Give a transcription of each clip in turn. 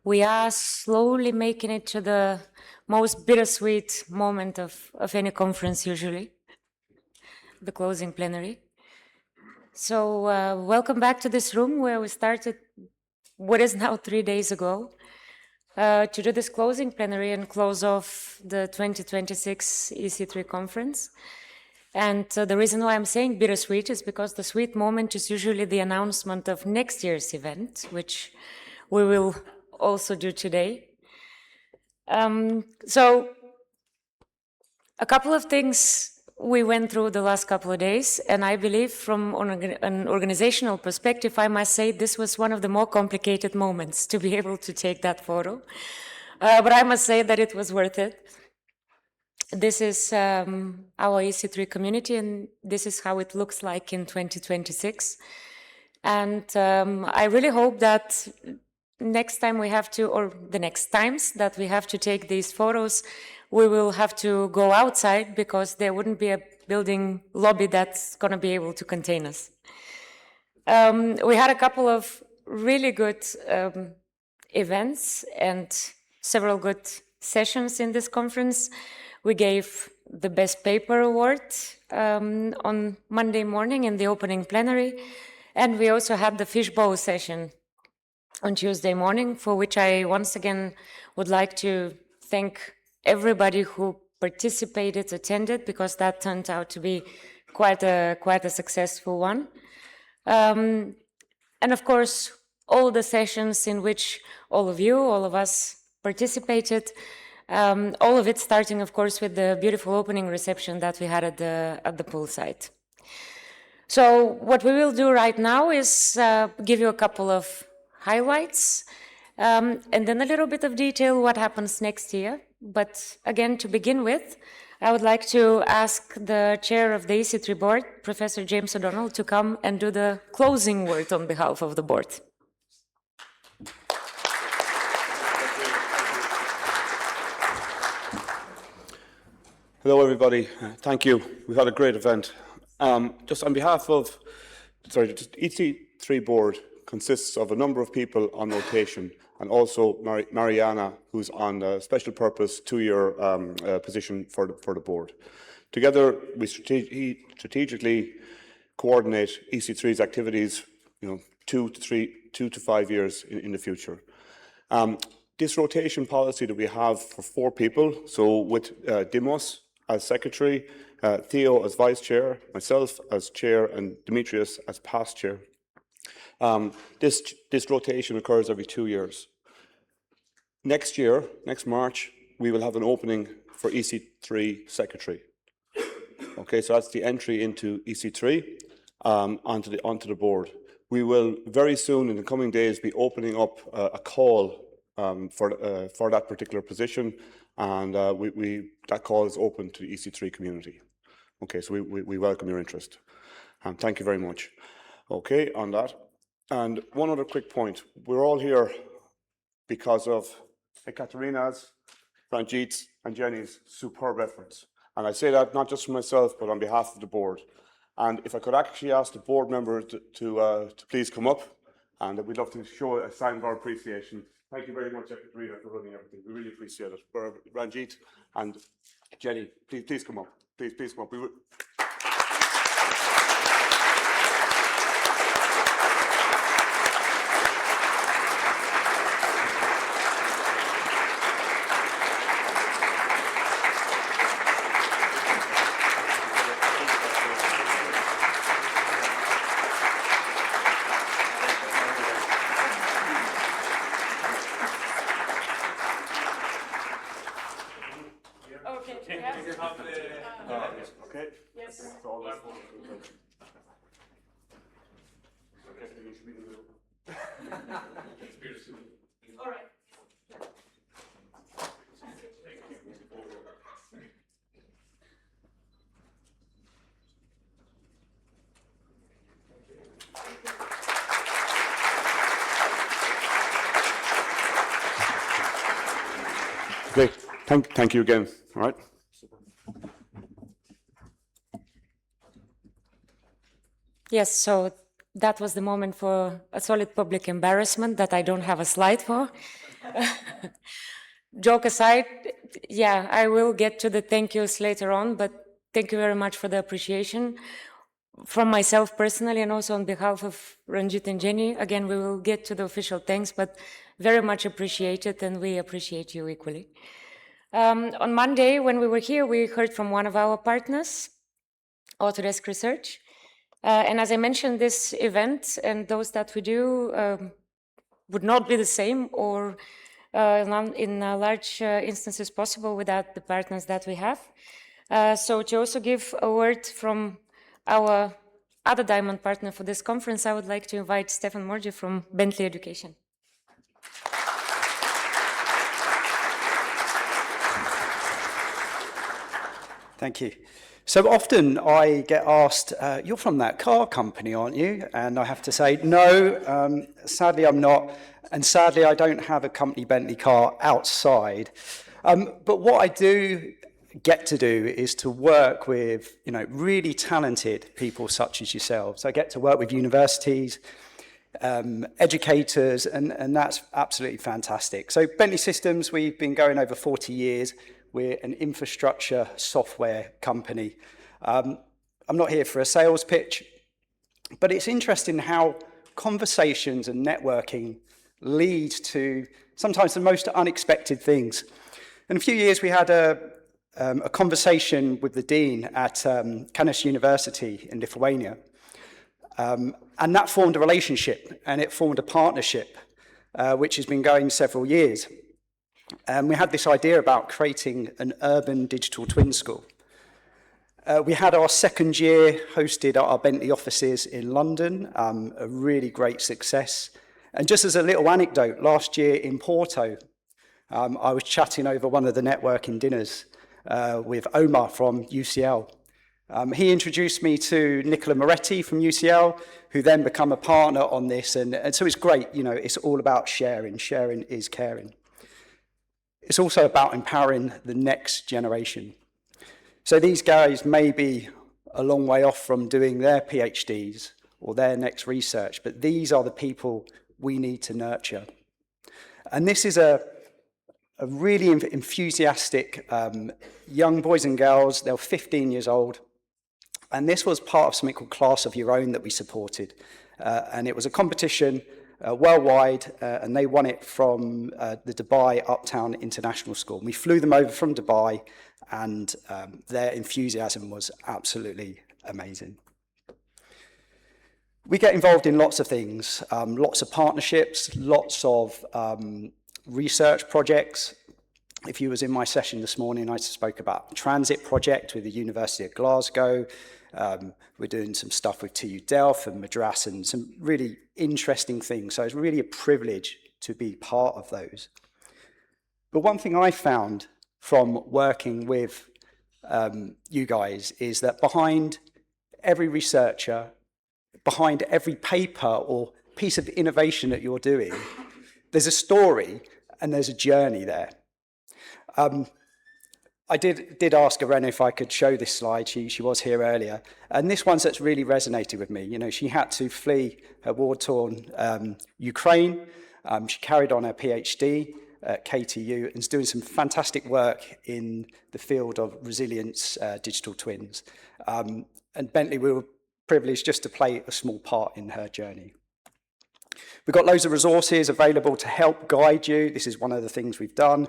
We are slowly making it to the most bittersweet moment of any conference usually, the closing plenary. So welcome back to this room where we started what is now 3 days ago to do this closing plenary and close off the 2026 EC3 conference. And the reason why I'm saying bittersweet is because the sweet moment is usually the announcement of next year's event, which we will also do today. So a couple of things we went through the last couple of days, and I believe from an organizational perspective, I must say this was one of the more complicated moments to be able to take that photo. But I must say that it was worth it. This is our EC3 community, and this is how it looks like in 2026. And I really hope that next time we have to, or the next times that we have to take these photos, we will have to go outside because there wouldn't be a building lobby that's going to be able to contain us. We had a couple of really good events and several good sessions in this conference. We gave the Best Paper Award on Monday morning in the opening plenary, and we also had the fishbowl session on Tuesday morning, for which I once again would like to thank everybody who participated, attended, because that turned out to be quite a successful one. And of course, all the sessions in which all of you, all of us participated, all of it starting, of course, with the beautiful opening reception that we had at the poolside. So what we will do right now is give you a couple of highlights, and then a little bit of detail what happens next year. But again, to begin with, I would like to ask the chair of the EC3 board, Professor James O'Donnell, to come and do the closing word on behalf of the board. Hello, everybody. Thank you. We've had a great event. Just on behalf of, just EC3 board consists of a number of people on rotation, and also Mariana, who's on a special purpose 2-year position for the board. Together, we strategically coordinate EC3's activities, 2 to 5 years in the future. This rotation policy that we have for 4 people, so with Dimos as secretary, Theo as vice chair, myself as chair, and Demetrius as past chair. This rotation occurs every 2 years. Next year, next March, we will have an opening for EC3 secretary. Okay, so that's the entry into EC3 onto the board. We will very soon, in the coming days, be opening up a call for that particular position, and that call is open to the EC3 community. Okay, so we welcome your interest. Thank you very much. Okay, on that. And one other quick point. We're all here because of Ekaterina's, Ranjit's, and Jenny's superb efforts. And I say that not just for myself, but on behalf of the board. And if I could actually ask the board members to please come up, and we'd love to show a sign of our appreciation. Thank you very much, Ekaterina, for running everything. We really appreciate it. Ranjit and Jenny, please come up. Please come up. Okay. Yes. All right. Great. Thank you again. All right. Yes, so that was the moment for a solid public embarrassment that I don't have a slide for. Joke aside, yeah, I will get to the thank yous later on, but thank you very much for the appreciation. From myself personally and also on behalf of Ranjit and Jenny, again, we will get to the official thanks, but very much appreciated, and we appreciate you equally. On Monday, when we were here, we heard from one of our partners, Autodesk Research. And as I mentioned, this event and those that we do would not be the same or in large instances possible without the partners that we have. So to also give a word from our other diamond partner for this conference, I would like to invite Stefan Morgi from Bentley Education. Thank you. So often I get asked, you're from that car company, aren't you? And I have to say, no, sadly I'm not. And sadly I don't have a company Bentley car outside. But what I do get to do is to work with, really talented people such as yourselves. I get to work with universities, educators, and that's absolutely fantastic. So Bentley Systems, we've been going over 40 years. We're an infrastructure software company. I'm not here for a sales pitch, but it's interesting how conversations and networking lead to sometimes the most unexpected things. In a few years, we had a conversation with the dean at Kaunas University in Lithuania, and that formed a relationship, and it formed a partnership, which has been going several years. And we had this idea about creating an urban digital twin school. We had our second year hosted at our Bentley offices in London, a really great success. And just as a little anecdote, last year in Porto, I was chatting over one of the networking dinners with Omar from UCL. He introduced me to Nicola Moretti from UCL, who then became a partner on this. And so it's great, it's all about sharing. Sharing is caring. It's also about empowering the next generation. So these guys may be a long way off from doing their PhDs or their next research, but these are the people we need to nurture. And this is a really enthusiastic young boys and girls. They're 15 years old. And this was part of something called Class of Your Own that we supported. And it was a competition worldwide, and they won it from the Dubai Uptown International School. And we flew them over from Dubai, and their enthusiasm was absolutely amazing. We get involved in lots of things, lots of partnerships, lots of research projects. If you was in my session this morning, I spoke about a transit project with the University of Glasgow. We're doing some stuff with TU Delft and Madras and some really interesting things. So it's really a privilege to be part of those. But one thing I found from working with you guys is that behind every researcher, behind every paper or piece of innovation that you're doing, there's a story and there's a journey there. I did ask Irene if I could show this slide. She was here earlier. And this one's that's really resonated with me. She had to flee her war-torn Ukraine. She carried on her PhD at KTU and is doing some fantastic work in the field of resilience digital twins. And Bentley, we were privileged just to play a small part in her journey. We've got loads of resources available to help guide you. This is one of the things we've done.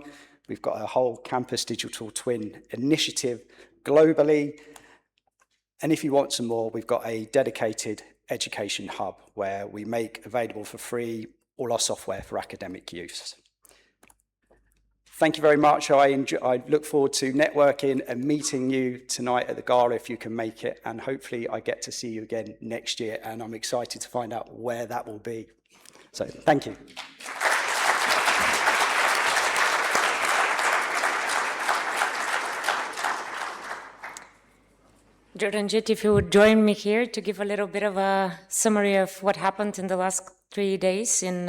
We've got a whole campus digital twin initiative globally. And if you want some more, we've got a dedicated education hub where we make available for free all our software for academic use. Thank you very much. I look forward to networking and meeting you tonight at the gala if you can make it. And hopefully I get to see you again next year. And I'm excited to find out where that will be. So thank you. Ranjit, if you would join me here to give a little bit of a summary of what happened in the last 3 days in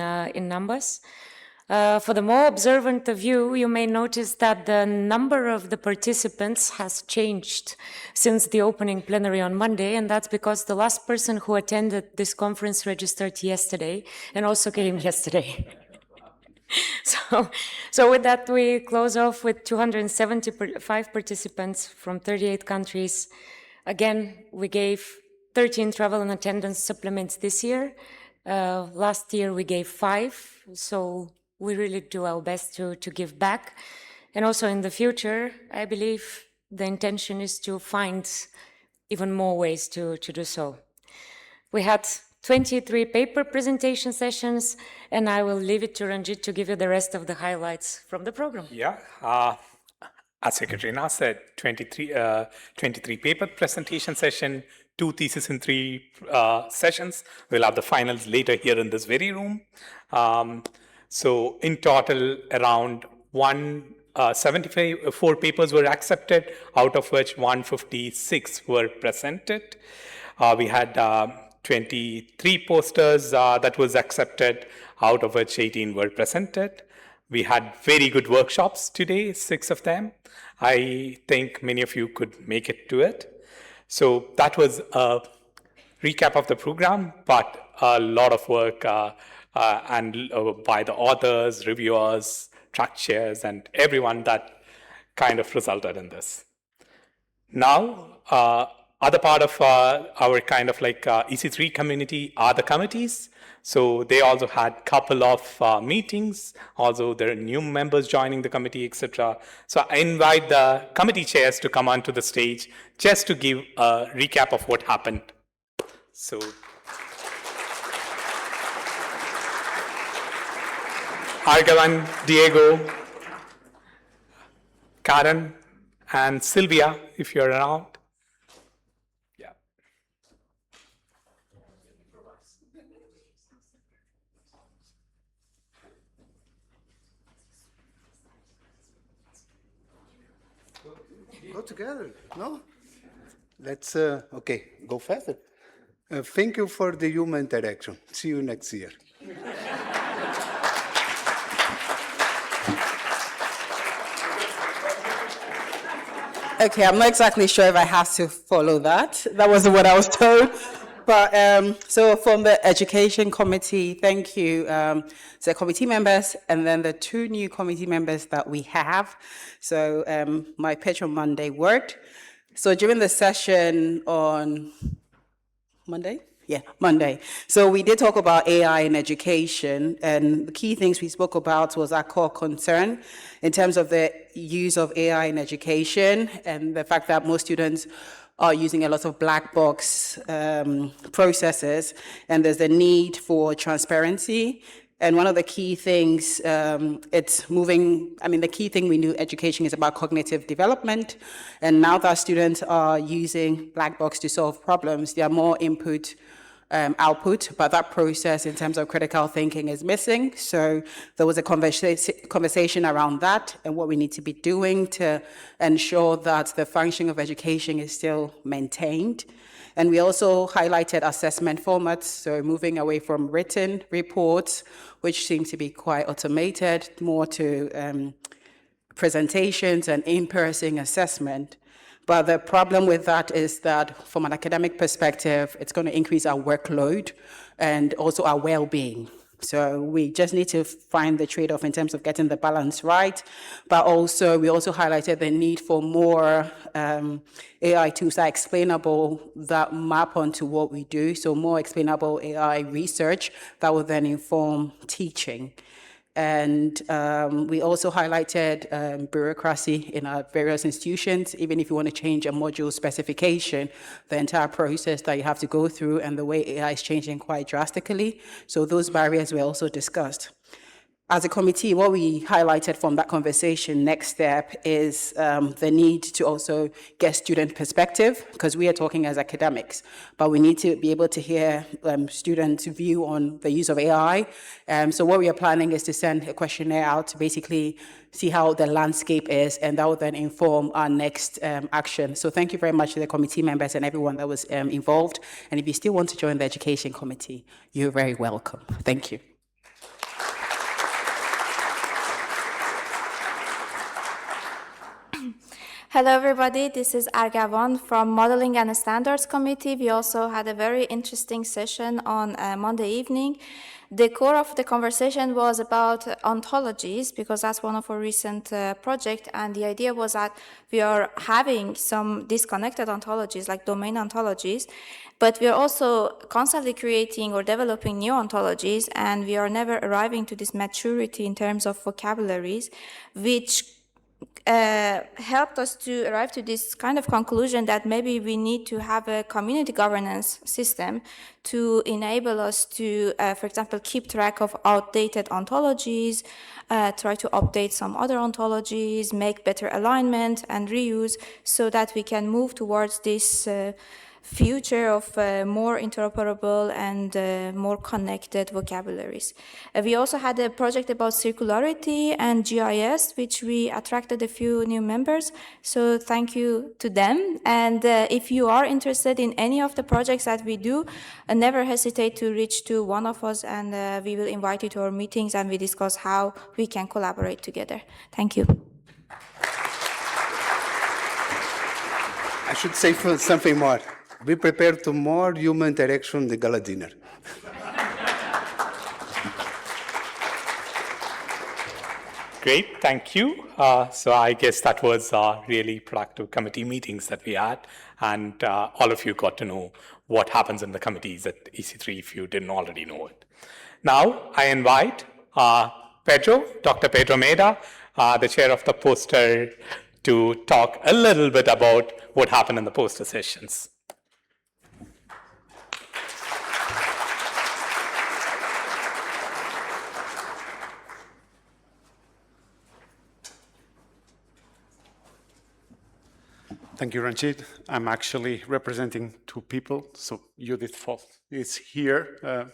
numbers. For the more observant of you, you may notice that the number of the participants has changed since the opening plenary on Monday, and that's because the last person who attended this conference registered yesterday and also came yesterday. So with that, we close off with 275 participants from 38 countries. Again, we gave 13 travel and attendance supplements this year. Last year, we gave 5, so we really do our best to give back. And also in the future, I believe the intention is to find even more ways to do so. We had 23 paper presentation sessions, and I will leave it to Ranjit to give you the rest of the highlights from the program. Yeah, as Secretary now said, 23 paper presentation session, 2 thesis in 3 sessions. We'll have the finals later here in this very room. So in total, around 174 papers were accepted, out of which 156 were presented. We had 23 posters that was accepted, out of which 18 were presented. We had very good workshops today, 6 of them. I think many of you could make it to it. So that was a recap of the program, but a lot of work by the authors, reviewers, track chairs, and everyone that kind of resulted in this. Now, other part of our kind of like EC3 community are the committees. So they also had couple of meetings. Also, there are new members joining the committee, etc. So I invite the committee chairs to come onto the stage just to give a recap of what happened. So Argavan, Diego, Karen, and Sylvia, if you're around. Yeah. Go together, no? Let's, okay, go faster. Thank you for the human interaction. See you next year. Okay, I'm not exactly sure if I have to follow that. That wasn't what I was told. But so from the Education Committee, thank you to the committee members and then the 2 new committee members that we have. So my pitch on Monday worked. So during the session on Monday? Yeah, Monday. So we did talk about AI in education, and the key things we spoke about was our core concern in terms of the use of AI in education and the fact that most students are using a lot of black box processes, and there's a need for transparency. And one of the key things, the key thing we knew education is about cognitive development. And now that students are using black box to solve problems, there are more input, output, but that process in terms of critical thinking is missing. So there was a conversation around that and what we need to be doing to ensure that the functioning of education is still maintained. And we also highlighted assessment formats, so moving away from written reports, which seem to be quite automated, more to presentations and in-person assessment. But the problem with that is that from an academic perspective, it's going to increase our workload and also our well-being. So we just need to find the trade-off in terms of getting the balance right. But also, we also highlighted the need for more AI tools that are explainable, that map onto what we do. So more explainable AI research that will then inform teaching. And we also highlighted bureaucracy in our various institutions. Even if you want to change a module specification, the entire process that you have to go through and the way AI is changing quite drastically. So those barriers were also discussed. As a committee, what we highlighted from that conversation, next step is the need to also get student perspective, because we are talking as academics, but we need to be able to hear students' view on the use of AI. So what we are planning is to send a questionnaire out to basically see how the landscape is, and that will then inform our next action. So thank you very much to the committee members and everyone that was involved. And if you still want to join the Education Committee, you're very welcome. Thank you. Hello, everybody. This is Argavan from Modeling and Standards Committee. We also had a very interesting session on Monday evening. The core of the conversation was about ontologies, because that's one of our recent projects, and the idea was that we are having some disconnected ontologies, like domain ontologies, but we are also constantly creating or developing new ontologies, and we are never arriving to this maturity in terms of vocabularies, which helped us to arrive to this kind of conclusion that maybe we need to have a community governance system to enable us to, for example, keep track of outdated ontologies, try to update some other ontologies, make better alignment and reuse, so that we can move towards this future of more interoperable and more connected vocabularies. We also had a project about circularity and GIS, which we attracted a few new members, so thank you to them. And if you are interested in any of the projects that we do, never hesitate to reach to one of us, and we will invite you to our meetings and we discuss how we can collaborate together. Thank you. I should say something more. Be prepared to more human interaction in the gala dinner. Great, thank you. So I guess that was really productive committee meetings that we had, and all of you got to know what happens in the committees at EC3 if you didn't already know it. Now I invite Dr. Pedro Meda, the chair of the poster, to talk a little bit about what happened in the poster sessions. Thank you, Ranjit. I'm actually representing two people. So Judith Foss is here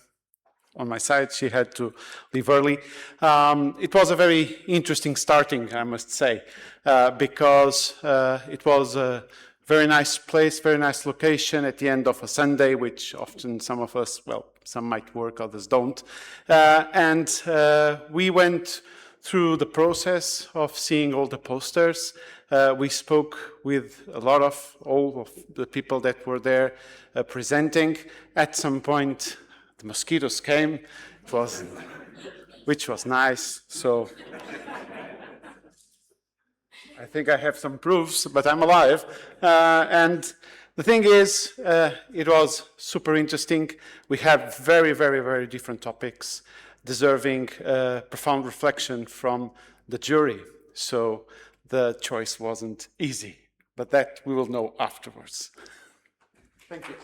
on my side. She had to leave early. It was a very interesting starting, I must say, because it was a very nice place, very nice location at the end of a Sunday, which often some of us, well, some might work, others don't. And we went through the process of seeing all the posters. We spoke with all of the people that were there presenting. At some point, the mosquitoes came, which was nice. So I think I have some proofs, but I'm alive. And the thing is, it was super interesting. We have very, very, very different topics deserving profound reflection from the jury. So the choice wasn't easy, but that we will know afterwards. Thank you.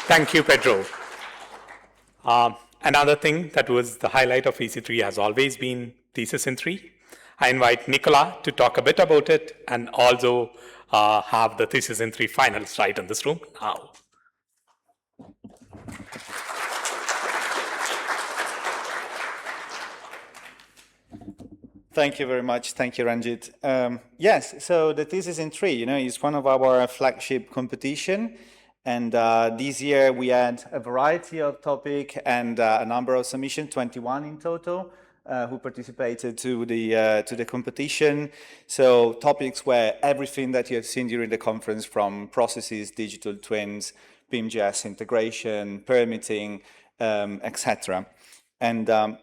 Thank you, Pedro. Another thing that was the highlight of EC3 has always been Thesis in 3. I invite Nicola to talk a bit about it and also have the Thesis in 3 finals right in this room now. Thank you very much. Thank you, Ranjit. Yes, so the Thesis in 3, is one of our flagship competition. And this year we had a variety of topics and a number of submissions, 21 in total, who participated to the competition. So topics were everything that you have seen during the conference, from processes, digital twins, BIM/GIS integration, permitting, etc. And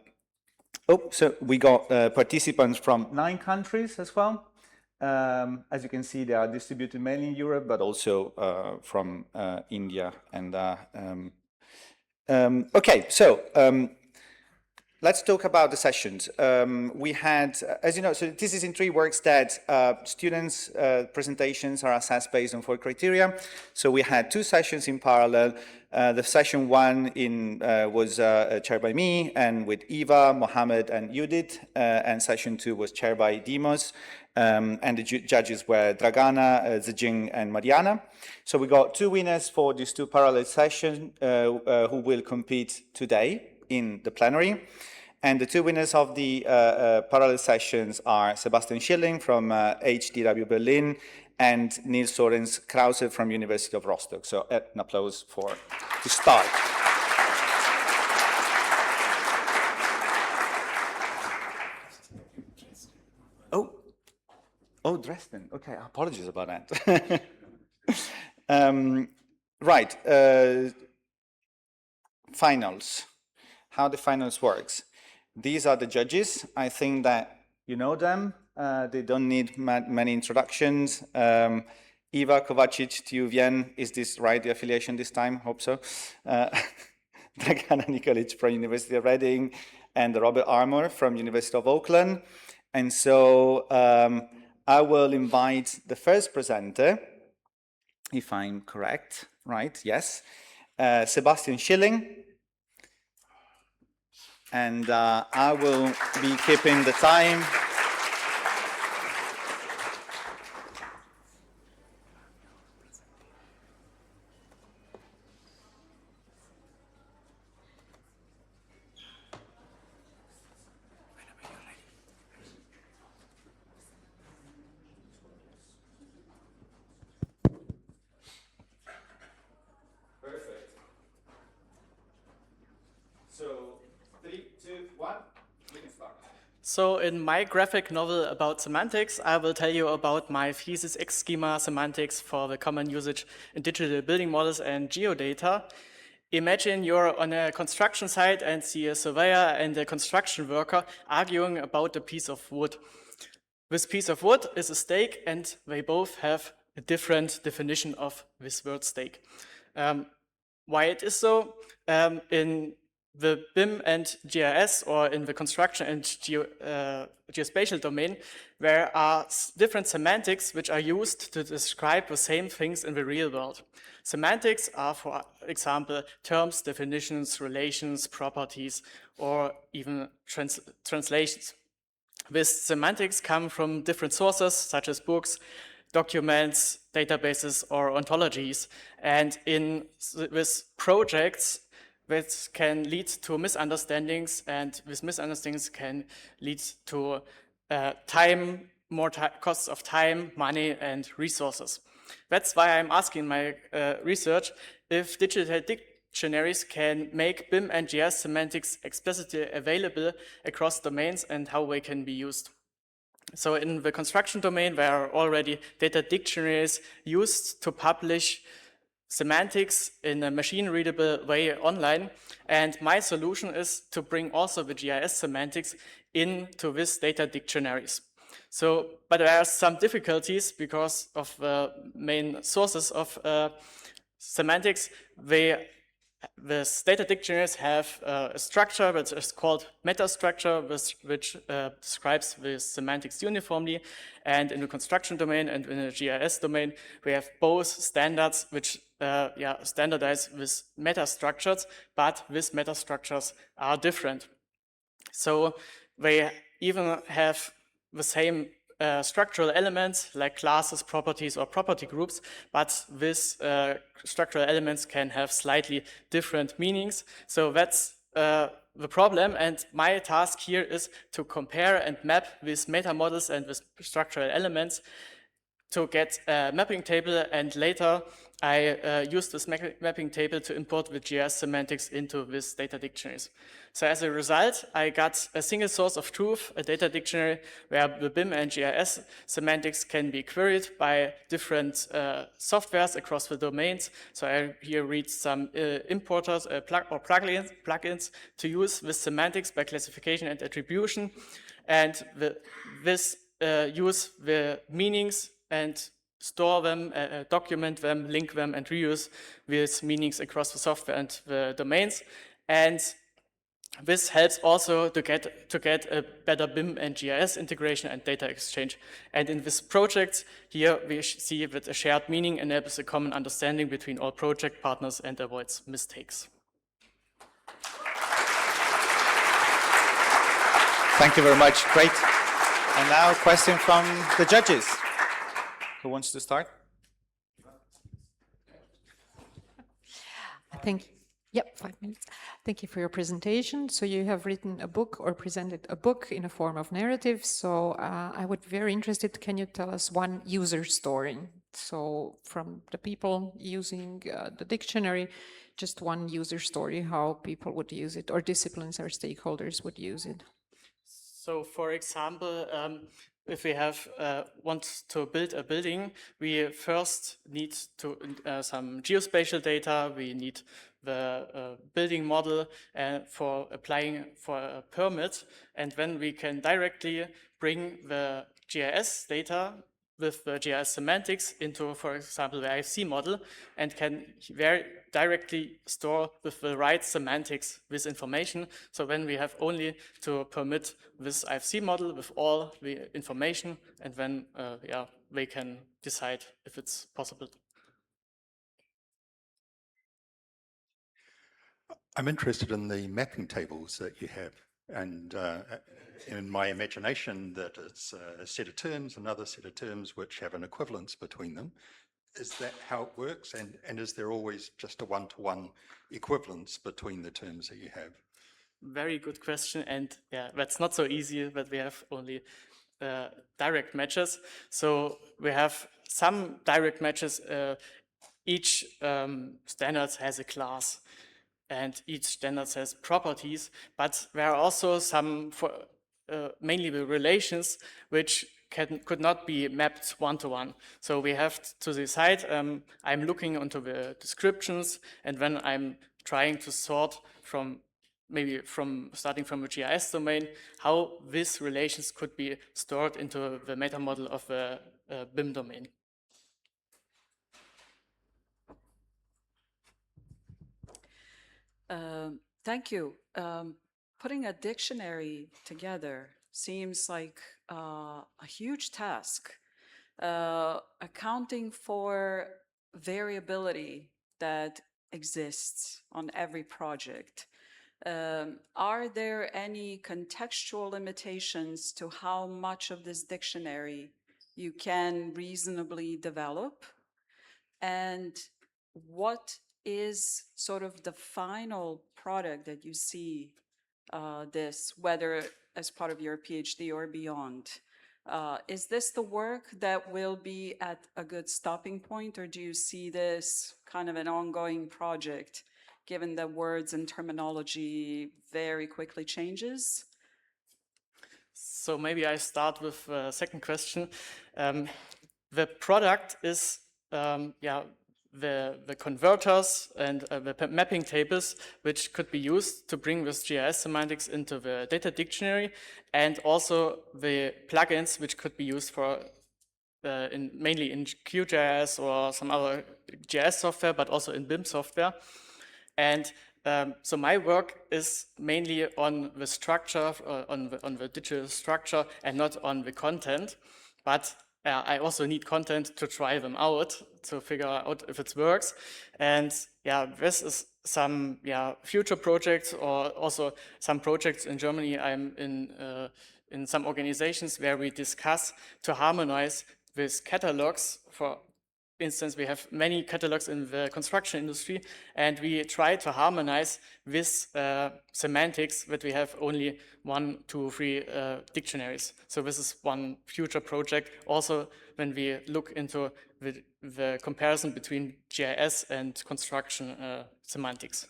so we got participants from 9 countries as well. As you can see, they are distributed mainly in Europe, but also from India. And okay, so let's talk about the sessions. We had, as you know, so Thesis in 3 works that students' presentations are assessed based on 4 criteria. So we had 2 sessions in parallel. The session 1 was chaired by me and with Eva, Mohammed, and Judith, and session 2 was chaired by Dimos, and the judges were Dragana, Zijing, and Mariana. So we got 2 winners for these 2 parallel sessions who will compete today in the plenary. And the 2 winners of the parallel sessions are Sebastian Schilling from HDW Berlin and Nils Sorens Krause from University of Rostock. So an applause to start. Oh, Dresden. Okay, apologies about that. Right. Finals. How the finals works. These are the judges. I think that you know them. They don't need many introductions. Eva Kovacic, TU Wien, is this right, the affiliation this time? Hope so. Dragana Nikolic from University of Reading, and Robert Armour from University of Auckland. And so I will invite the first presenter, if I'm correct, right? Yes. Sebastian Schilling. And I will be keeping the time. Perfect. So, 3, 2, 1, we can start. So in my graphic novel about semantics, I will tell you about my thesis X schema semantics for the common usage in digital building models and geodata. Imagine you're on a construction site and see a surveyor and a construction worker arguing about a piece of wood. This piece of wood is a stake, and they both have a different definition of this word stake. Why it is so? In the BIM and GIS, or in the construction and geospatial domain, there are different semantics which are used to describe the same things in the real world. Semantics are, for example, terms, definitions, relations, properties, or even translations. These semantics come from different sources, such as books, documents, databases, or ontologies. And in with projects, that can lead to misunderstandings, and these misunderstandings can lead to more costs of time, money, and resources. That's why I'm asking my research if digital dictionaries can make BIM and GIS semantics explicitly available across domains and how they can be used. So in the construction domain, there are already data dictionaries used to publish semantics in a machine-readable way online, and my solution is to bring also the GIS semantics into these data dictionaries. So, but there are some difficulties because of the main sources of semantics. These data dictionaries have a structure which is called metastructure, which describes the semantics uniformly. And in the construction domain and in the GIS domain, we have both standards which standardize with metastructures, but these metastructures are different. So they even have the same structural elements like classes, properties, or property groups, but these structural elements can have slightly different meanings. So that's the problem, and my task here is to compare and map these meta models and these structural elements to get a mapping table, and later I use this mapping table to import the GIS semantics into these data dictionaries. So as a result, I got a single source of truth, a data dictionary where the BIM and GIS semantics can be queried by different softwares across the domains. So I here read some importers or plugins to use this semantics by classification and attribution, and this use the meanings and store them, document them, link them, and reuse these meanings across the software and the domains. And this helps also to get a better BIM and GIS integration and data exchange. And in this project, here we see that a shared meaning enables a common understanding between all project partners and avoids mistakes. Thank you very much. Great. And now a question from the judges. Who wants to start? Yep, 5 minutes. Thank you for your presentation. So you have written a book or presented a book in a form of narrative. So I would be very interested, can you tell us one user story? So from the people using the dictionary, just one user story, how people would use it, or disciplines or stakeholders would use it. So for example, if we have want to build a building, we first need to some geospatial data. We need the building model for applying for a permit, and then we can directly bring the GIS data with the GIS semantics into, for example, the IFC model, and can very directly store with the right semantics this information. So then we have only to permit this IFC model with all the information, and then they can decide if it's possible. I'm interested in the mapping tables that you have, and in my imagination that it's a set of terms, another set of terms which have an equivalence between them. Is that how it works? And is there always just a one-to-one equivalence between the terms that you have? Very good question, and yeah, that's not so easy that we have only direct matches. So we have some direct matches. Each standard has a class, and each standard has properties, but there are also some, mainly the relations, which could not be mapped one-to-one. So we have to decide, I'm looking into the descriptions, and then I'm trying to sort from, maybe starting from a GIS domain, how these relations could be stored into the meta model of the BIM domain. Thank you. Putting a dictionary together seems like a huge task. Accounting for variability that exists on every project. Are there any contextual limitations to how much of this dictionary you can reasonably develop? And what is sort of the final product that you see this, whether as part of your PhD or beyond? Is this the work that will be at a good stopping point, or do you see this kind of an ongoing project, given that words and terminology very quickly changes? So maybe I start with the second question. The product is the converters and the mapping tables, which could be used to bring this GIS semantics into the data dictionary, and also the plugins which could be used for mainly in QGIS or some other GIS software, but also in BIM software. And so my work is mainly on the structure, on the digital structure, and not on the content. But I also need content to try them out, to figure out if it works. And yeah, this is some future projects, or also some projects in Germany. I'm in some organizations where we discuss to harmonize with catalogs. For instance, we have many catalogs in the construction industry, and we try to harmonize this semantics that we have only 1, 2, 3 dictionaries. So this is one future project. Also, when we look into the comparison between GIS and construction semantics.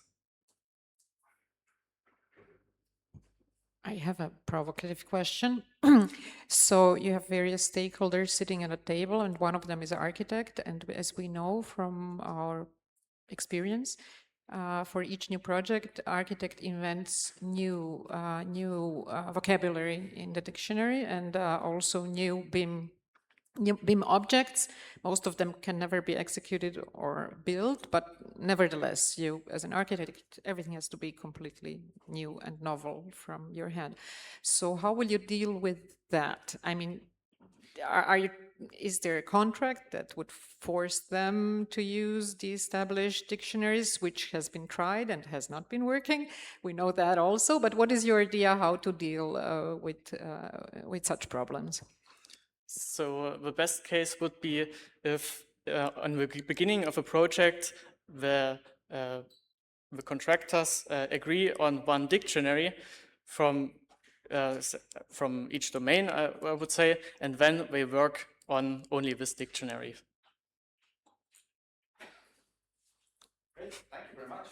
I have a provocative question. So you have various stakeholders sitting at a table, and one of them is an architect. And as we know from our experience, for each new project, architect invents new vocabulary in the dictionary, and also new BIM objects. Most of them can never be executed or built, but nevertheless, you, as an architect, everything has to be completely new and novel from your hand. So how will you deal with that? I mean, is there a contract that would force them to use the established dictionaries, which has been tried and has not been working? We know that also, but what is your idea how to deal with such problems? So the best case would be if on the beginning of a project, the contractors agree on one dictionary from each domain, I would say, and then they work on only this dictionary. Great, thank you very much.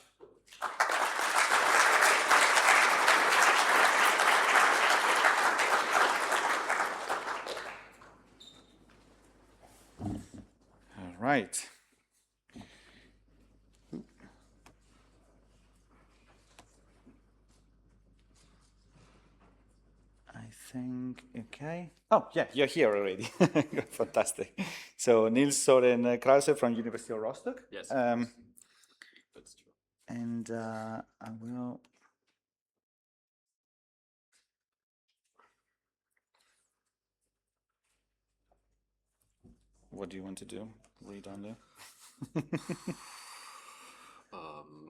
right. I think, okay. Oh, yeah, you're here already. Fantastic. So Niels Soren Krause from University of Rostock. Yes. That's true. And I will. What do you want to do? Read on there.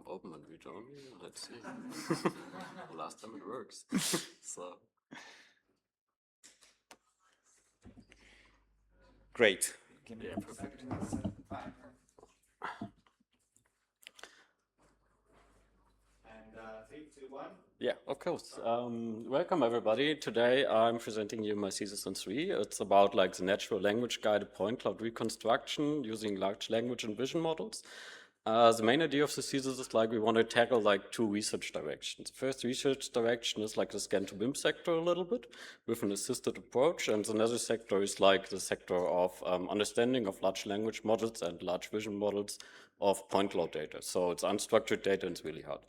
Open and read only. Let's see. Last time it works. So. Great. Yeah, perfect. And 3, 2, 1. Yeah, of course. Welcome everybody. Today I'm presenting you my thesis on 3. It's about like the natural language guided point cloud reconstruction using large language and vision models. The main idea of the thesis is like we want to tackle like 2 research directions. The first research direction is like the scan to BIM sector a little bit with an assisted approach, and another sector is like the sector of understanding of large language models and large vision models of point cloud data. So it's unstructured data and it's really hard.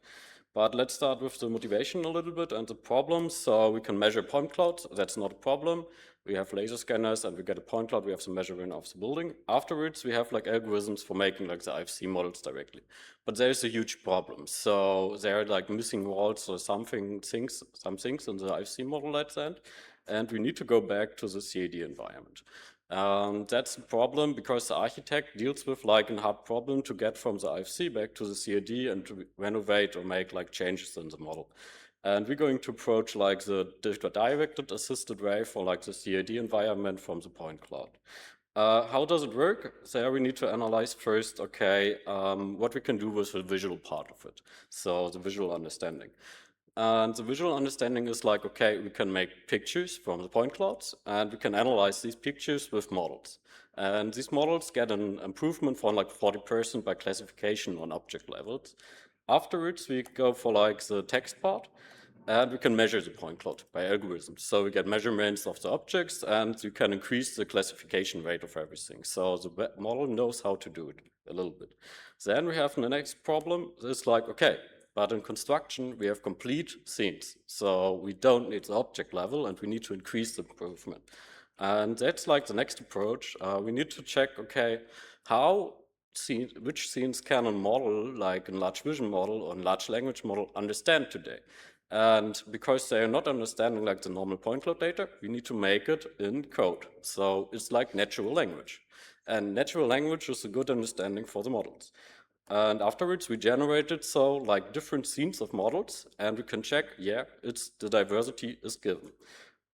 But let's start with the motivation a little bit and the problems. So we can measure point clouds. That's not a problem. We have laser scanners and we get a point cloud. We have the measurement of the building. Afterwards, we have like algorithms for making like the IFC models directly. But there is a huge problem. So there are like missing walls or some things in the IFC model at the end. And we need to go back to the CAD environment. That's a problem because the architect deals with like a hard problem to get from the IFC back to the CAD and to renovate or make like changes in the model. And we're going to approach like the directed assisted way for like the CAD environment from the point cloud. How does it work? There we need to analyze first, okay, what we can do with the visual part of it. So the visual understanding. And the visual understanding is like, okay, we can make pictures from the point clouds and we can analyze these pictures with models. And these models get an improvement for like 40% by classification on object levels. Afterwards, we go for like the text part and we can measure the point cloud by algorithms. So we get measurements of the objects and you can increase the classification rate of everything. So the model knows how to do it a little bit. Then we have the next problem. It's like, okay, but in construction, we have complete scenes. So we don't need the object level and we need to increase the improvement. And that's like the next approach. We need to check, okay, which scenes can a model, like a large vision model or a large language model, understand today? And because they are not understanding like the normal point cloud data, we need to make it in code. So it's like natural language. And natural language is a good understanding for the models. And afterwards, we generated so like different scenes of models, and we can check, yeah, the diversity is given.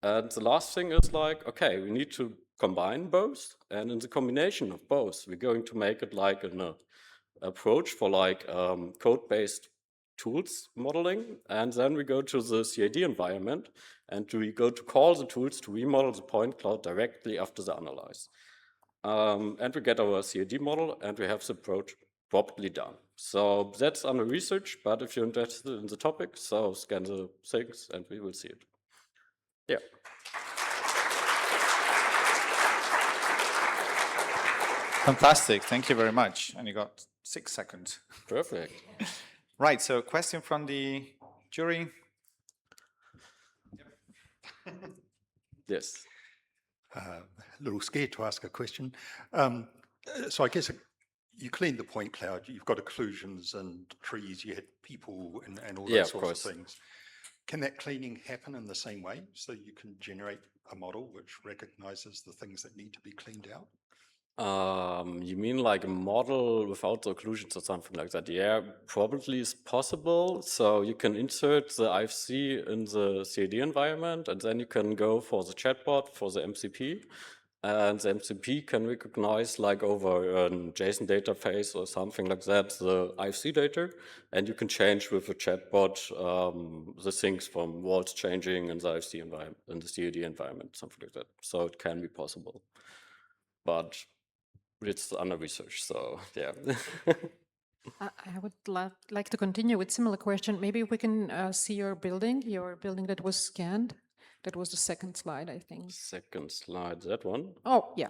And the last thing is like, okay, we need to combine both, and in the combination of both, we're going to make it like an approach for like code-based tools modeling, and then we go to the CAD environment, and we go to call the tools to remodel the point cloud directly after the analyze. And we get our CAD model, and we have the approach properly done. So that's under research, but if you're interested in the topic, so scan the things and we will see it. Yeah. Fantastic. Thank you very much. And you got 6 seconds. Perfect. Right. So question from the jury. Yes. A little scared to ask a question. So I guess you cleaned the point cloud, you've got occlusions and trees, you had people and all those sorts of things. Can that cleaning happen in the same way? So you can generate a model which recognizes the things that need to be cleaned out? You mean like a model without the occlusions or something like that? Yeah, probably is possible. So you can insert the IFC in the CAD environment, and then you can go for the chatbot for the MCP. And the MCP can recognize like over a JSON database or something like that, the IFC data, and you can change with the chatbot the things from walls changing in the IFC environment, in the CAD environment, something like that. So it can be possible, but it's under research, so yeah. I would like to continue with similar question. Maybe we can see your building that was scanned. That was the second slide, I think. Second slide, that one. Oh, yeah.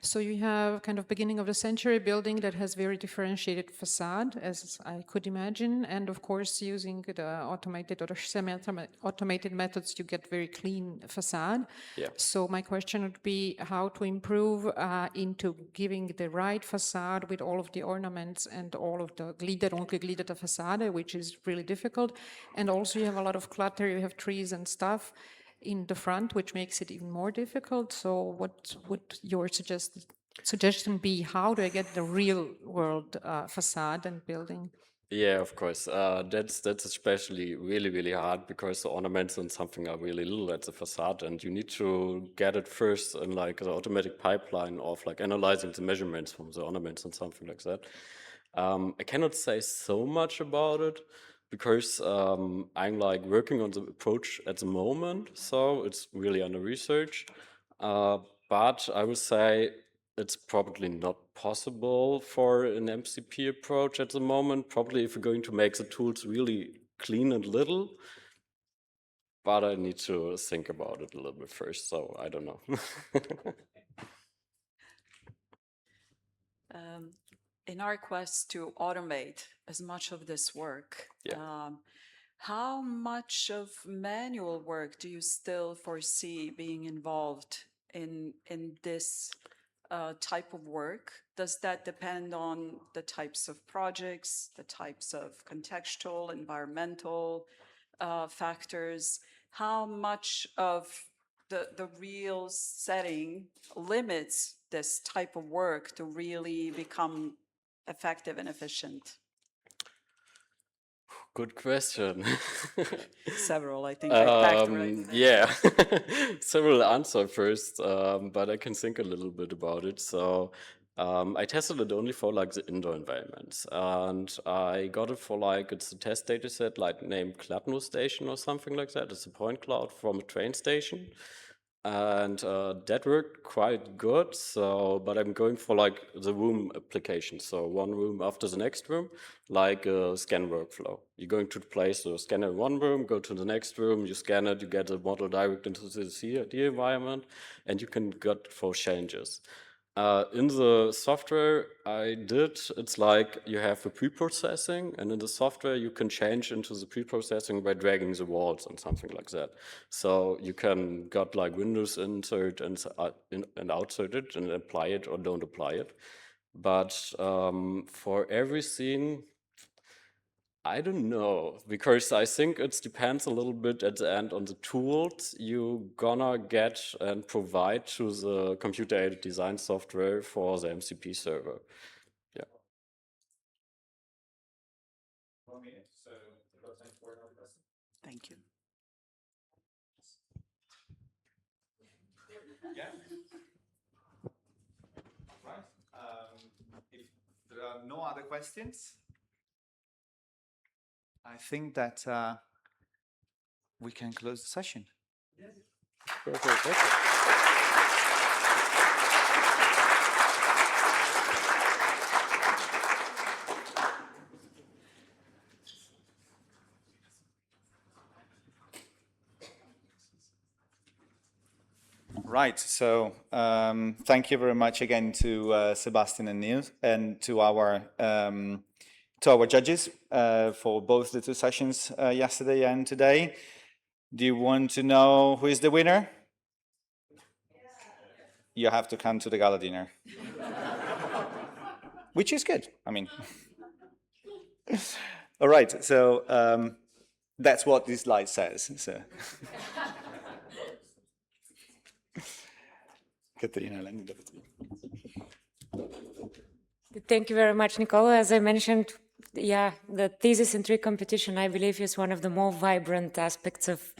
So you have kind of beginning of the century building that has very differentiated facade, as I could imagine. And of course, using the automated or semi-automated methods, you get very clean facade. Yeah. So my question would be how to improve into giving the right facade with all of the ornaments and all of the gliederte facade, which is really difficult. And also you have a lot of clutter, you have trees and stuff in the front, which makes it even more difficult. So what would your suggestion be? How do I get the real world facade and building? Yeah, of course. That's especially really hard because the ornaments and something are really little at the facade, and you need to get it first in like the automatic pipeline of like analyzing the measurements from the ornaments and something like that. I cannot say so much about it because I'm like working on the approach at the moment, so it's really under research. But I would say it's probably not possible for an MCP approach at the moment. Probably if we're going to make the tools really clean and little, but I need to think about it a little bit first, so I don't know. In our quest to automate as much of this work, how much of manual work do you still foresee being involved in this type of work? Does that depend on the types of projects, the types of contextual, environmental factors? How much of the real setting limits this type of work to really become effective and efficient? Good question. Several, I think I packed the right. Yeah, several answer first, but I can think a little bit about it. So I tested it only for like the indoor environments, and I got it for like, it's a test data set like named Kladno Station or something like that. It's a point cloud from a train station. And that worked quite good. So, but I'm going for like the room application. So one room after the next room, like a scan workflow. You're going to place the scanner in one room, go to the next room, you scan it, you get the model direct into the CAD environment, and you can get for changes. In the software I did, it's like you have a pre-processing, and in the software you can change into the pre-processing by dragging the walls and something like that. So you can got like windows insert and outsert it and apply it or don't apply it. But for every scene, I don't know, because I think it depends a little bit at the end on the tools you gonna get and provide to the computer-aided design software for the MCP server. Yeah. Thank you. Yeah. Right. If there are no other questions, I think that we can close the session. Yes. Perfect. Thank you. Right, so thank you very much again to Sebastian and Niels, and to our judges for both the two sessions yesterday and today. Do you want to know who is the winner? You have to come to the gala dinner. Which is good, I mean. All right, so that's what this slide says. So. Thank you very much, Nicola. As I mentioned, yeah, the thesis in tree competition, I believe, is one of the more vibrant aspects of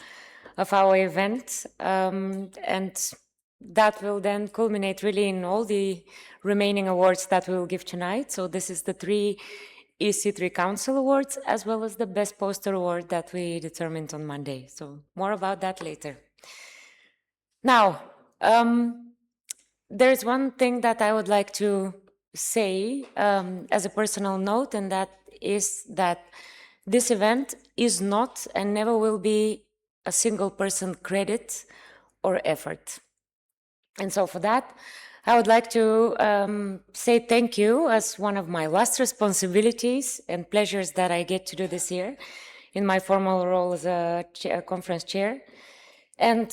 our event. And that will then culminate really in all the remaining awards that we will give tonight. So this is the 3 EC3 Council Awards, as well as the Best Poster Award that we determined on Monday. So more about that later. Now, there's one thing that I would like to say as a personal note, and that is that this event is not and never will be a single person credit or effort. And so for that, I would like to say thank you as one of my last responsibilities and pleasures that I get to do this year in my formal role as a conference chair. And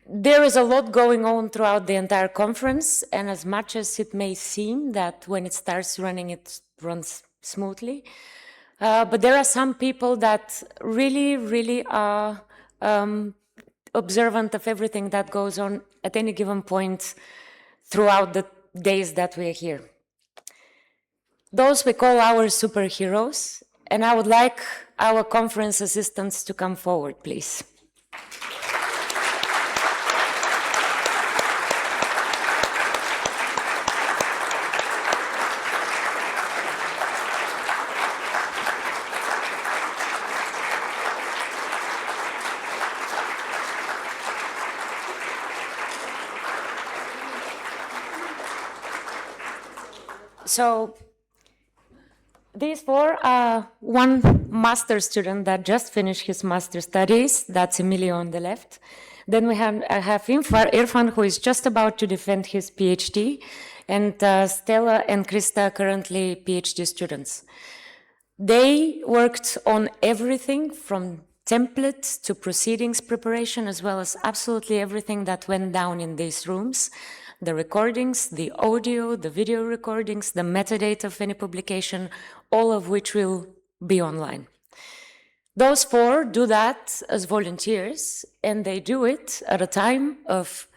there is a lot going on throughout the entire conference, and as much as it may seem that when it starts running, it runs smoothly, but there are some people that really are observant of everything that goes on at any given point throughout the days that we are here. Those we call our superheroes, and I would like our conference assistants to come forward, please. So these four are one master student that just finished his master studies. That's Emilio on the left. Then I have Irfan, who is just about to defend his PhD, and Stella and Krista, currently PhD students. They worked on everything from templates to proceedings preparation, as well as absolutely everything that went down in these rooms. The recordings, the audio, the video recordings, the metadata of any publication, all of which will be online. Those four do that as volunteers, and they do it at a time of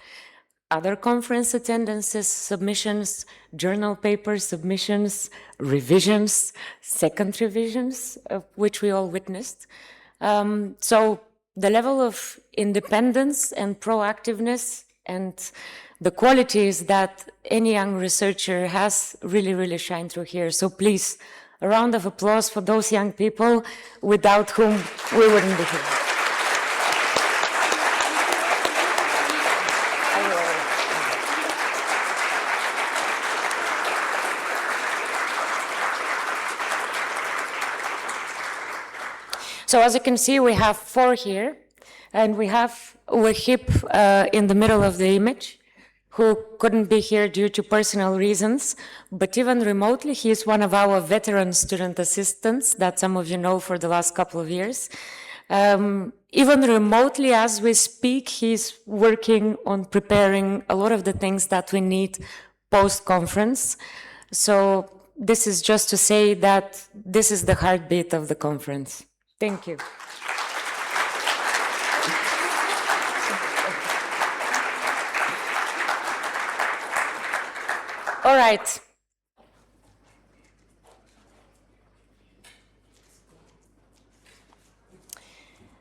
other conference attendances, submissions, journal paper submissions, revisions, second revisions, of which we all witnessed. So the level of independence and proactiveness and the qualities that any young researcher has really shine through here. So please, a round of applause for those young people without whom we wouldn't be here. So as you can see, we have four here, and we have Wahib in the middle of the image, who couldn't be here due to personal reasons, but even remotely, he is one of our veteran student assistants that some of you know for the last couple of years. Even remotely, as we speak, he's working on preparing a lot of the things that we need post-conference. So this is just to say that this is the heartbeat of the conference. Thank you. All right.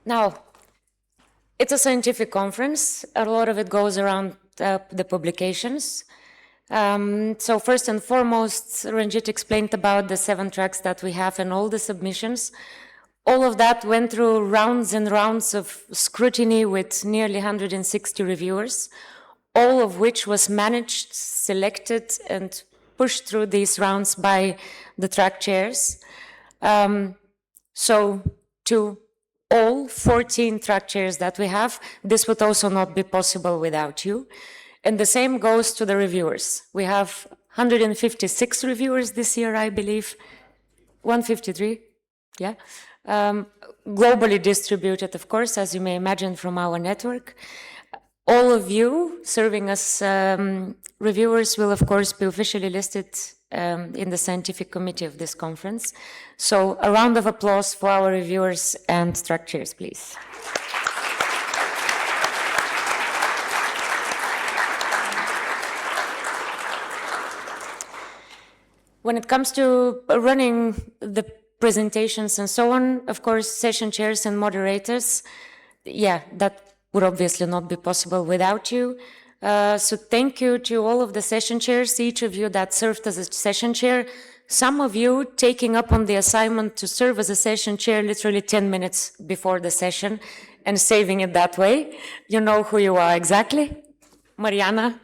Now, it's a scientific conference. A lot of it goes around the publications. So first and foremost, Ranjit explained about the 7 tracks that we have and all the submissions. All of that went through rounds and rounds of scrutiny with nearly 160 reviewers, all of which was managed, selected, and pushed through these rounds by the track chairs. So to all 14 track chairs that we have, this would also not be possible without you. And the same goes to the reviewers. We have 156 reviewers this year, I believe. 153, yeah. Globally distributed, of course, as you may imagine from our network. All of you serving as reviewers will, of course, be officially listed in the scientific committee of this conference. So a round of applause for our reviewers and track chairs, please. When it comes to running the presentations and so on, of course, session chairs and moderators, yeah, that would obviously not be possible without you. So thank you to all of the session chairs, each of you that served as a session chair, some of you taking up on the assignment to serve as a session chair literally 10 minutes before the session and saving it that way. You know who you are exactly. Mariana.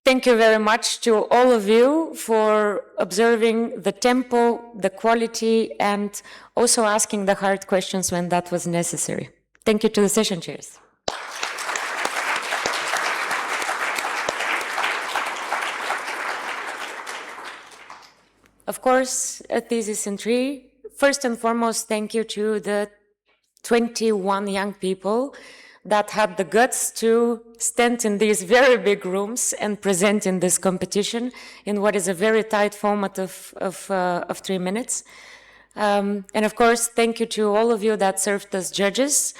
Thank you very much to all of you for observing the tempo, the quality, and also asking the hard questions when that was necessary. Thank you to the session chairs. Of course, a thesis in 3. First and foremost, thank you to the 21 young people that had the guts to stand in these very big rooms and present in this competition in what is a very tight format of 3 minutes. And of course, thank you to all of you that served as judges.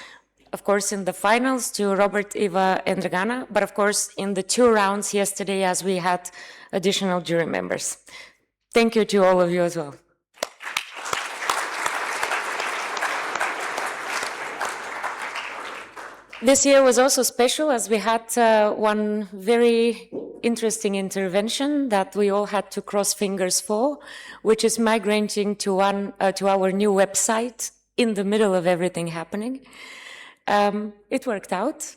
Of course, in the finals to Robert, Eva, and Dragana, but of course, in the 2 rounds yesterday as we had additional jury members. Thank you to all of you as well. This year was also special as we had one very interesting intervention that we all had to cross fingers for, which is migrating to our new website in the middle of everything happening. It worked out.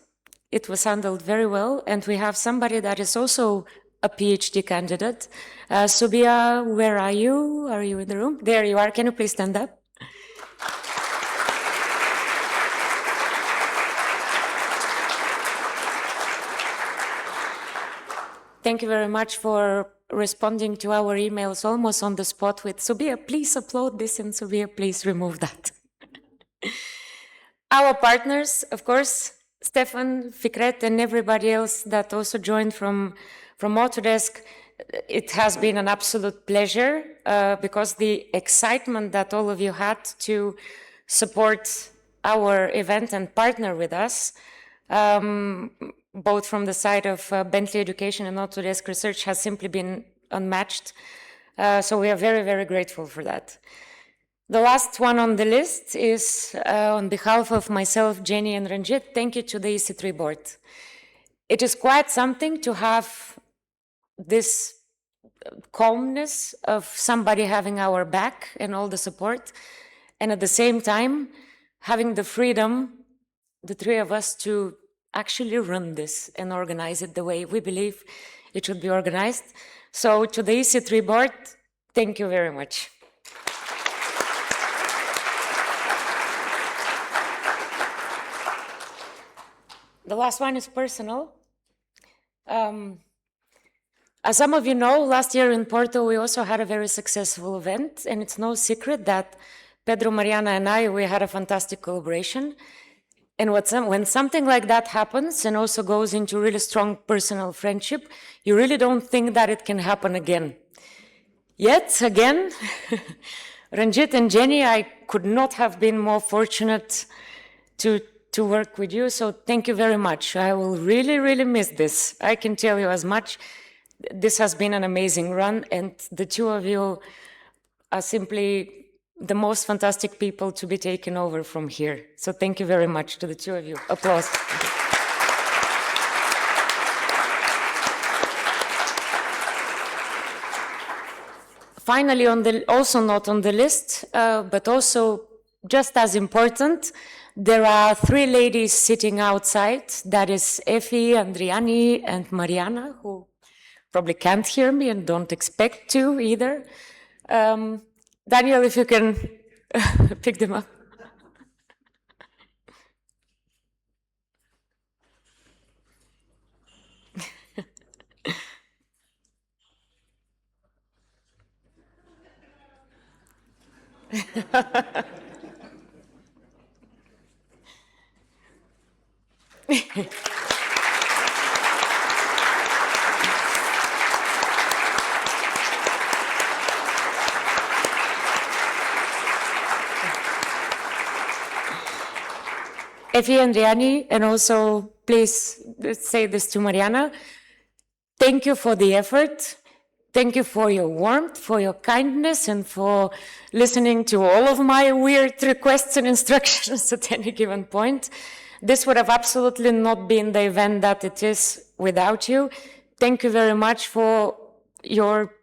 It was handled very well, and we have somebody that is also a PhD candidate. Subia, where are you? Are you in the room? There you are. Can you please stand up? Thank you very much for responding to our emails almost on the spot with Subia, please upload this, and Subia, please remove that. Our partners, of course, Stefan, Fikret, and everybody else that also joined from Autodesk. It has been an absolute pleasure because the excitement that all of you had to support our event and partner with us, both from the side of Bentley Education and Autodesk Research, has simply been unmatched. So we are very, very grateful for that. The last one on the list is on behalf of myself, Jenny, and Ranjit, thank you to the EC3 board. It is quite something to have this calmness of somebody having our back and all the support, and at the same time, having the freedom, the 3 of us, to actually run this and organize it the way we believe it should be organized. So to the EC3 board, thank you very much. The last one is personal. As some of you know, last year in Porto, we also had a very successful event, and it's no secret that Pedro, Mariana, and we had a fantastic collaboration. And when something like that happens and also goes into really strong personal friendship, you really don't think that it can happen again. Yet again, Ranjit and Jenny, I could not have been more fortunate to work with you, so thank you very much. I will really, really miss this. I can tell you as much. This has been an amazing run, and the 2 of you are simply the most fantastic people to be taken over from here. So thank you very much to the 2 of you. Applause. Finally, also not on the list, but also just as important, there are 3 ladies sitting outside. That is Effie, Andriani, and Mariana, who probably can't hear me and don't expect to either. Daniel, if you can pick them up. Effie and Riani, and also please say this to Mariana, thank you for the effort. Thank you for your warmth, for your kindness, and for listening to all of my weird requests and instructions at any given point. This would have absolutely not been the event that it is without you. Thank you very much for your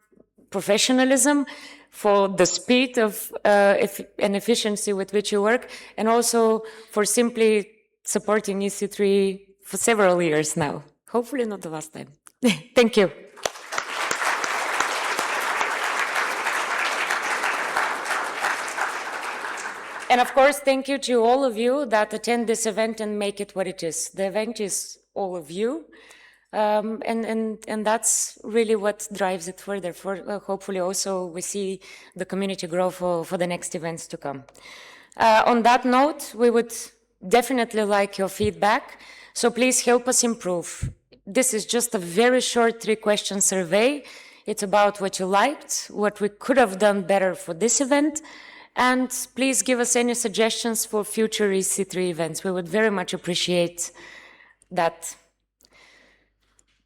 professionalism, for the speed of and efficiency with which you work, and also for simply supporting EC3 for several years now. Hopefully not the last time. Thank you. And of course, thank you to all of you that attend this event and make it what it is. The event is all of you. And that's really what drives it further. Hopefully also we see the community grow for the next events to come. On that note, we would definitely like your feedback. So please help us improve. This is just a very short 3-question survey. It's about what you liked, what we could have done better for this event, and please give us any suggestions for future EC3 events. We would very much appreciate that.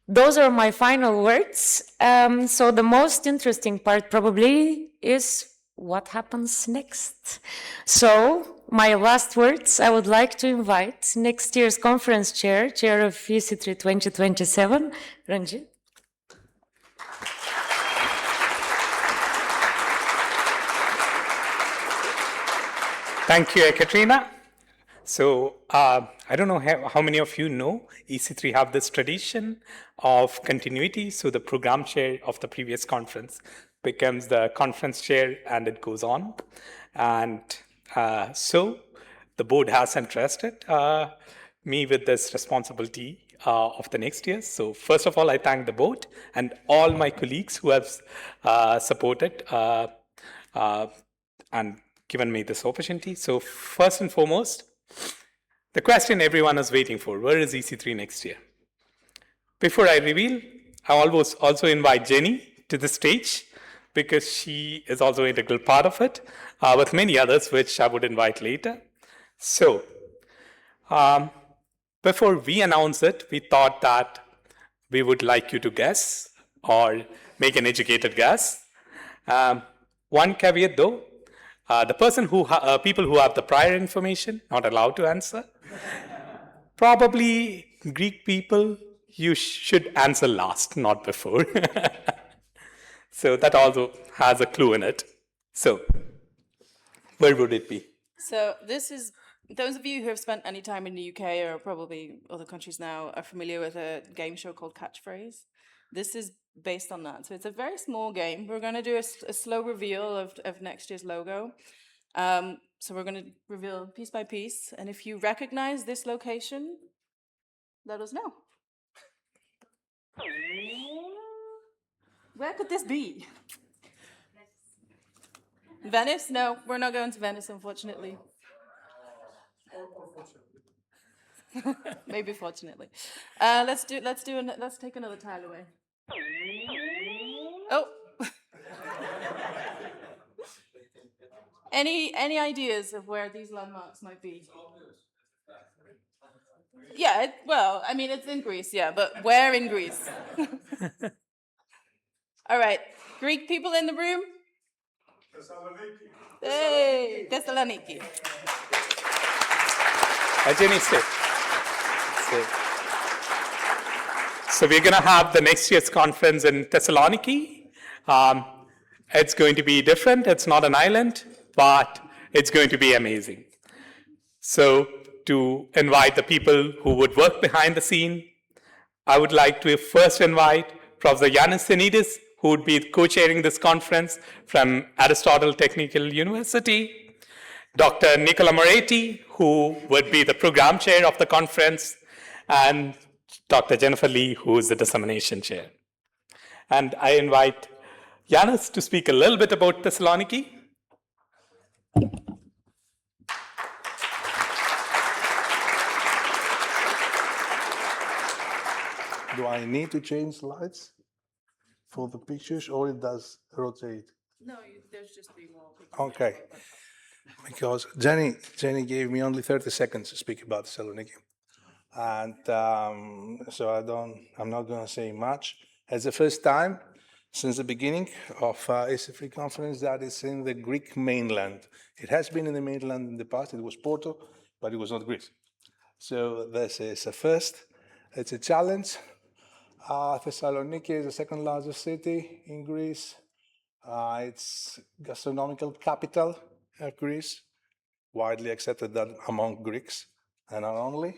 Those are my final words. So the most interesting part probably is what happens next. So my last words, I would like to invite next year's conference chair of EC3 2027, Ranjit. Thank you, Katrina. So I don't know how many of you know EC3 have this tradition of continuity. So the program chair of the previous conference becomes the conference chair and it goes on. And so the board has entrusted me with this responsibility of the next year. So first of all, I thank the board and all my colleagues who have supported and given me this opportunity. So first and foremost, the question everyone is waiting for, where is EC3 next year? Before I reveal, I always also invite Jenny to the stage because she is also an integral part of it, with many others, which I would invite later. So before we announce it, we thought that we would like you to guess or make an educated guess. One caveat though, the people who have the prior information, not allowed to answer. Probably Greek people, you should answer last, not before. So that also has a clue in it. So where would it be? So this is, those of you who have spent any time in the UK or probably other countries now are familiar with a game show called Catchphrase. This is based on that. So it's a very small game. We're going to do a slow reveal of next year's logo. So we're going to reveal piece by piece. And if you recognize this location, let us know. Where could this be? Venice? No, we're not going to Venice, unfortunately. Maybe fortunately. Let's take another tile away. Oh. Any ideas of where these landmarks might be? Yeah, well, I mean, it's in Greece, yeah, but where in Greece? All right, Greek people in the room? Hey, Thessaloniki. Jenny, stay. So we're going to have the next year's conference in Thessaloniki. It's going to be different. It's not an island, but it's going to be amazing. So to invite the people who would work behind the scene, I would like to first invite Professor Yanis Sinidis, who would be co-chairing this conference from Aristotle Technical University, Dr. Nicola Moretti, who would be the program chair of the conference, and Dr. Jennifer Lee, who is the dissemination chair. And I invite Yanis to speak a little bit about Thessaloniki. Do I need to change slides for the pictures, or it does rotate? No, there's just 3 more pictures. Okay. Because Jenny gave me only 30 seconds to speak about Thessaloniki. And so I'm not going to say much. It's the first time since the beginning of EC3 conference that is in the Greek mainland. It has been in the mainland in the past. It was Porto, but it was not Greece. So this is a first. It's a challenge. Thessaloniki is the second largest city in Greece. It's gastronomical capital of Greece, widely accepted that among Greeks, and not only.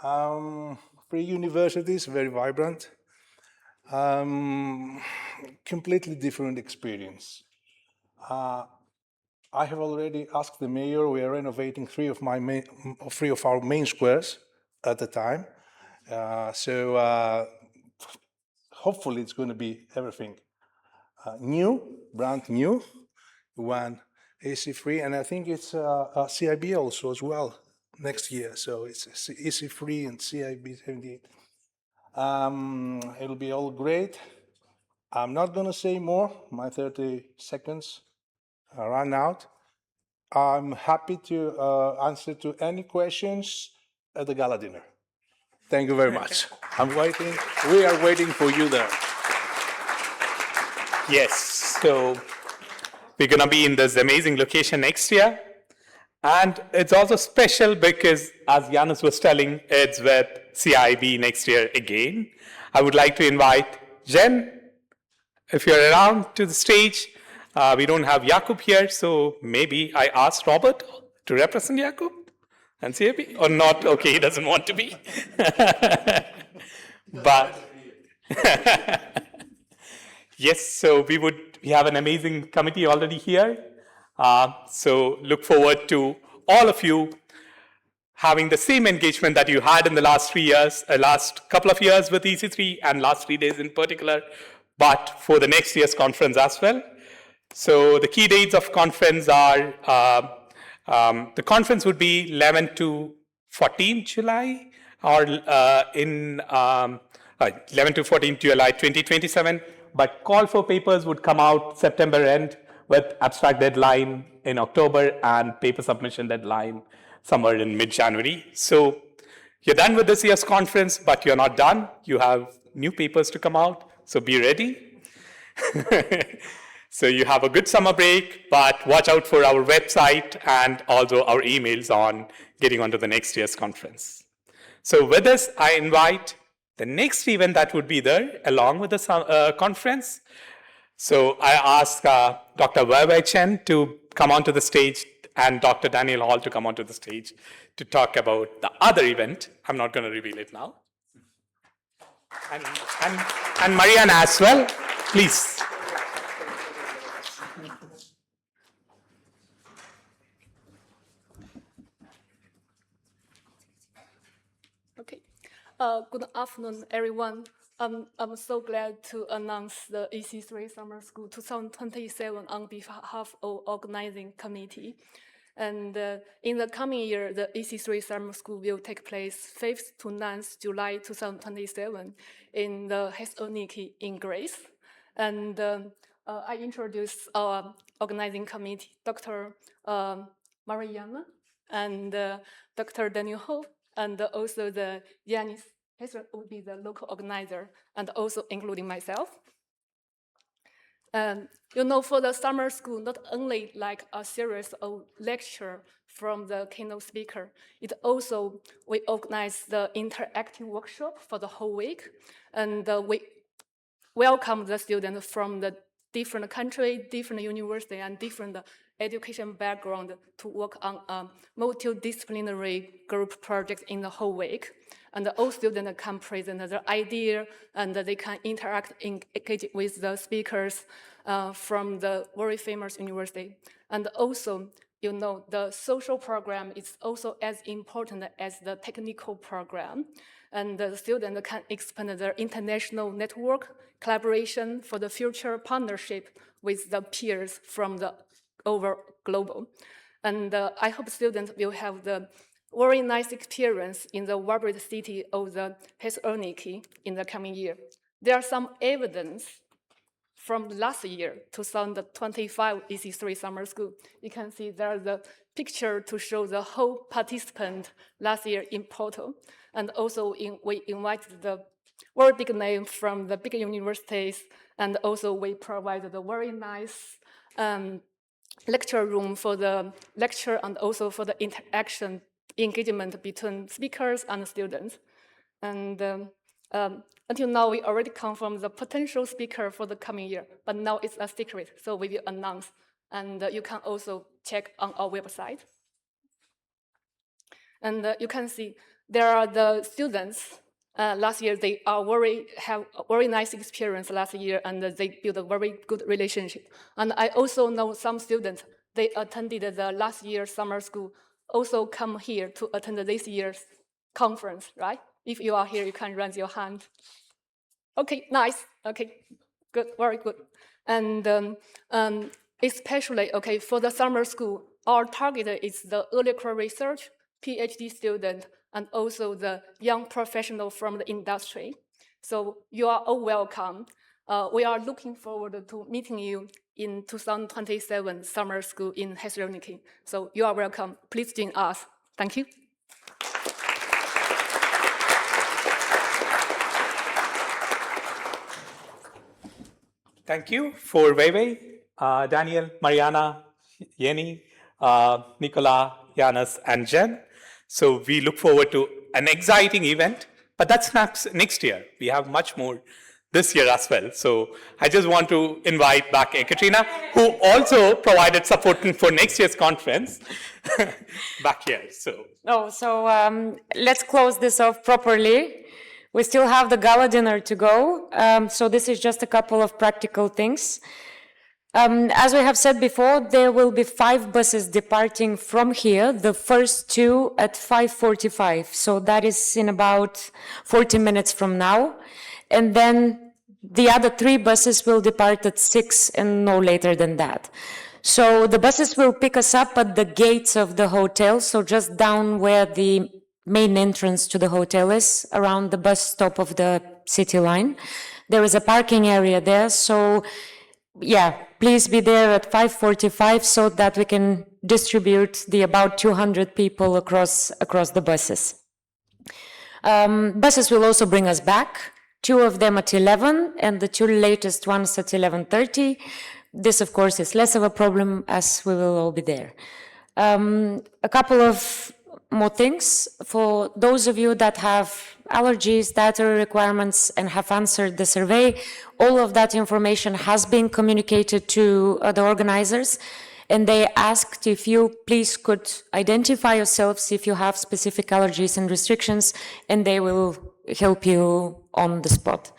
3 universities, very vibrant. Completely different experience. I have already asked the mayor. We are renovating three of our main squares at the time. Hopefully it's going to be everything new, brand new, one EC3, and I think it's a CIB also as well next year. So it's EC3 and CIB 78. It'll be all great. I'm not going to say more. My 30 seconds run out. I'm happy to answer to any questions at the gala dinner. Thank you very much. I'm waiting. We are waiting for you there. Yes, so we're going to be in this amazing location next year. And it's also special because, as Yanis was telling, it's with CIB next year again. I would like to invite Jen, if you're around, to the stage. We don't have Jakub here, so maybe I asked Robert to represent Jakub and CIB, or not? Okay, he doesn't want to be. But yes, so we have an amazing committee already here. So look forward to all of you having the same engagement that you had in the last 3 years, last couple of years with EC3 and last 3 days in particular, but for the next year's conference as well. So the key dates of conference are, the conference would be 11 to 14 July, or 11 to 14 July 2027, but call for papers would come out September end with abstract deadline in October and paper submission deadline somewhere in mid-January. So you're done with this year's conference, but you're not done. You have new papers to come out, so be ready. So you have a good summer break, but watch out for our website and also our emails on getting onto the next year's conference. So with this, I invite the next event that would be there along with the conference. So I ask Dr. Wei Chen to come onto the stage and Dr. Daniel Hall to come onto the stage to talk about the other event. I'm not going to reveal it now. And Marianne as well, please. Okay. Good afternoon, everyone. I'm so glad to announce the EC3 Summer School 2027 on behalf of organizing committee. And in the coming year, the EC3 Summer School will take place 5th to 9th July 2027 in the Thessaloniki in Greece. And I introduce our organizing committee, Dr. Mariana and Dr. Daniel Ho, and also the Yanis would be the local organizer, and also including myself. You know, for the summer school, not only like a series of lecture from the keynote speaker, it also, we organize the interactive workshop for the whole week, and we welcome the students from the different country, different university, and different education background to work on a multidisciplinary group project in the whole week. And all students can present their idea, and they can interact, engage with the speakers from the very famous university. And also, you know, the social program is also as important as the technical program. And the students can expand their international network, collaboration for the future partnership with the peers from the over global. And I hope students will have the very nice experience in the vibrant city of the Thessaloniki in the coming year. There are some evidence from last year, 2025 EC3 Summer School. You can see there's a picture to show the whole participant last year in Porto. And also we invited the very big name from the big universities, and also we provided a very nice lecture room for the lecture and also for the interaction engagement between speakers and students. And until now, we already confirmed the potential speaker for the coming year, but now it's a secret, so we will announce. And you can also check on our website. And you can see there are the students Last year, they have a very nice experience last year, and they built a very good relationship. And I also know some students, they attended the last year's summer school, also come here to attend this year's conference, right? If you are here, you can raise your hand. Okay, nice. Okay, good, very good. And especially, okay, for the summer school, our target is the early career research, PhD student, and also the young professional from the industry. So you are all welcome. We are looking forward to meeting you in 2027 summer school in Thessaloniki. So you are welcome. Please join us. Thank you. Thank you for Weiwei, Daniel, Mariana, Yeni, Nicola, Janis, and Jen. So we look forward to an exciting event, but that's next year. We have much more this year as well. So I just want to invite back Ekaterina, who also provided support for next year's conference, back here. So Let's close this off properly. We still have the gala dinner to go. So this is just a couple of practical things. As we have said before, there will be 5 buses departing from here, the first 2 at 5:45. So that is in about 40 minutes from now. And then the other 3 buses will depart at 6 and no later than that. So the buses will pick us up at the gates of the hotel, so just down where the main entrance to the hotel is, around the bus stop of the city line. There is a parking area there, so yeah, please be there at 5:45 so that we can distribute the about 200 people across the buses. Buses will also bring us back, 2 of them at 11 and the 2 latest ones at 11:30. This, of course, is less of a problem as we will all be there. A couple of more things. For those of you that have allergies, dietary requirements, and have answered the survey, all of that information has been communicated to the organizers, and they asked if you please could identify yourselves if you have specific allergies and restrictions, and they will help you on the spot.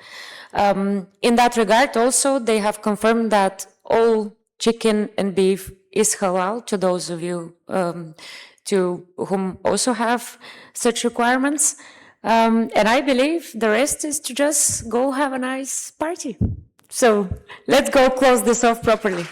In that regard, also, they have confirmed that all chicken and beef is halal to those of you to whom also have such requirements. And I believe the rest is to just go have a nice party. So let's go close this off properly.